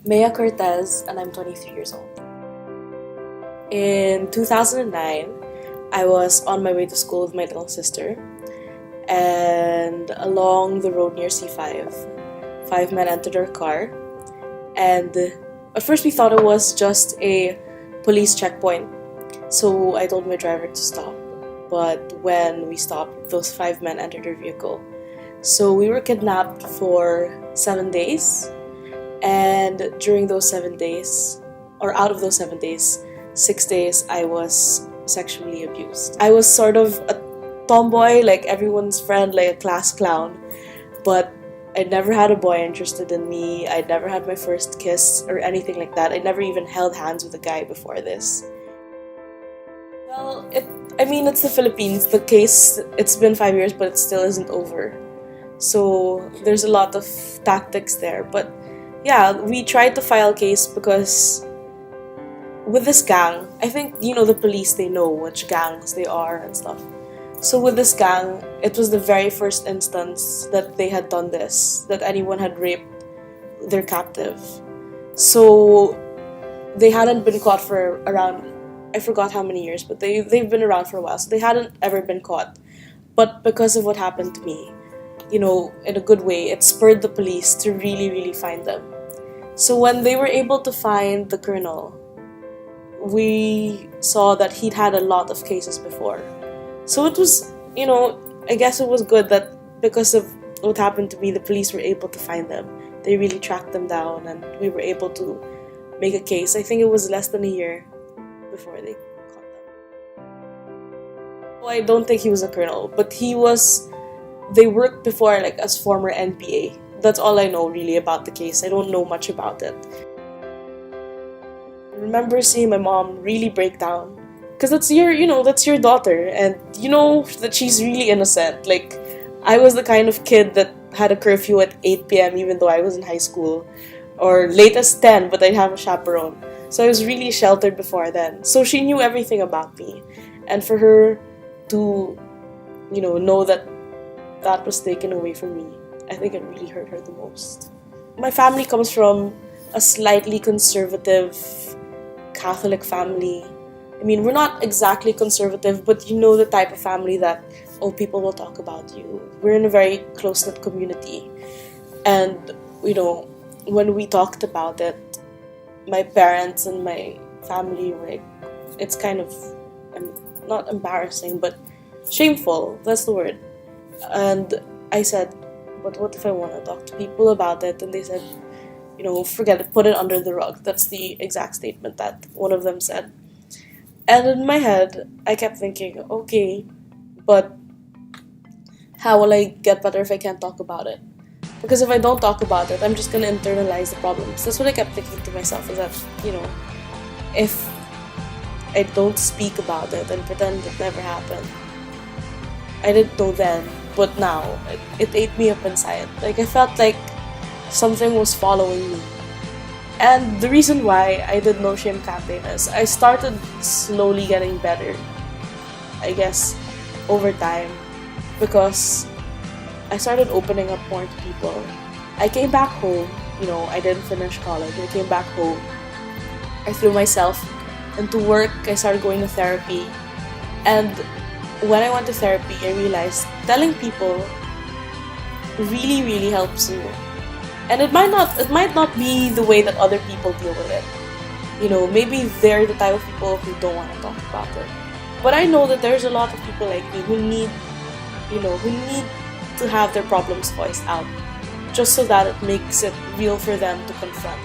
Meya and I'm 23 years old. In 2009, I was on my way to school with my little sister, and along the road near C5, five men entered our car, and at first we thought it was just a police checkpoint, so I told my driver to stop. But when we stopped, those five men entered our vehicle. So we were kidnapped for 7 days, and during those 7 days, or out of those 7 days, 6 days I was sexually abused. I was sort of a tomboy, like everyone's friend, like a class clown, but I never had a boy interested in me. I never had my first kiss or anything like that. I never even held hands with a guy before this. Well, it's the Philippines. The case, it's been 5 years, but it still isn't over. So there's a lot of tactics there. But yeah, we tried to file a case because with this gang, I think, the police, they know which gangs they are and stuff. So with this gang, it was the very first instance that they had done this, that anyone had raped their captive. So they hadn't been caught for around, I forgot how many years, but they've been around for a while, so they hadn't ever been caught. But because of what happened to me, in a good way, it spurred the police to really, really find them. So when they were able to find the colonel, we saw that he'd had a lot of cases before. So it was, I guess it was good that because of what happened to me, the police were able to find them. They really tracked them down, and we were able to make a case. I think it was less than a year before they caught them. So I don't think he was a colonel, but they worked before as former NPA. That's all I know really about the case. I don't know much about it. I remember seeing my mom really break down. Because that's your daughter, and you know that she's really innocent. Like, I was the kind of kid that had a curfew at 8 p.m. even though I was in high school, or late as 10, but I'd have a chaperone. So I was really sheltered before then. So she knew everything about me, and for her to, know that that was taken away from me, I think it really hurt her the most. My family comes from a slightly conservative Catholic family. We're not exactly conservative, but the type of family that, people will talk about you. We're in a very close-knit community. And, when we talked about it, my parents and my family were it's kind of, not embarrassing, but shameful. That's the word. And I said, but what if I want to talk to people about it? And they said, forget it, put it under the rug. That's the exact statement that one of them said. And in my head, I kept thinking, okay, but how will I get better if I can't talk about it? Because if I don't talk about it, I'm just going to internalize the problems. That's what I kept thinking to myself, is that, if I don't speak about it and pretend it never happened. I didn't know then, but now, it ate me up inside. I felt like something was following me. And the reason why I did No Shame campaign is I started slowly getting better, I guess, over time, because I started opening up more to people. I came back home, I didn't finish college. I came back home. I threw myself into work. I started going to therapy. And when I went to therapy, I realized telling people really, really helps you. And it might not be the way that other people deal with it. Maybe they're the type of people who don't want to talk about it. But I know that there's a lot of people like me who need to have their problems voiced out, just so that it makes it real for them to confront.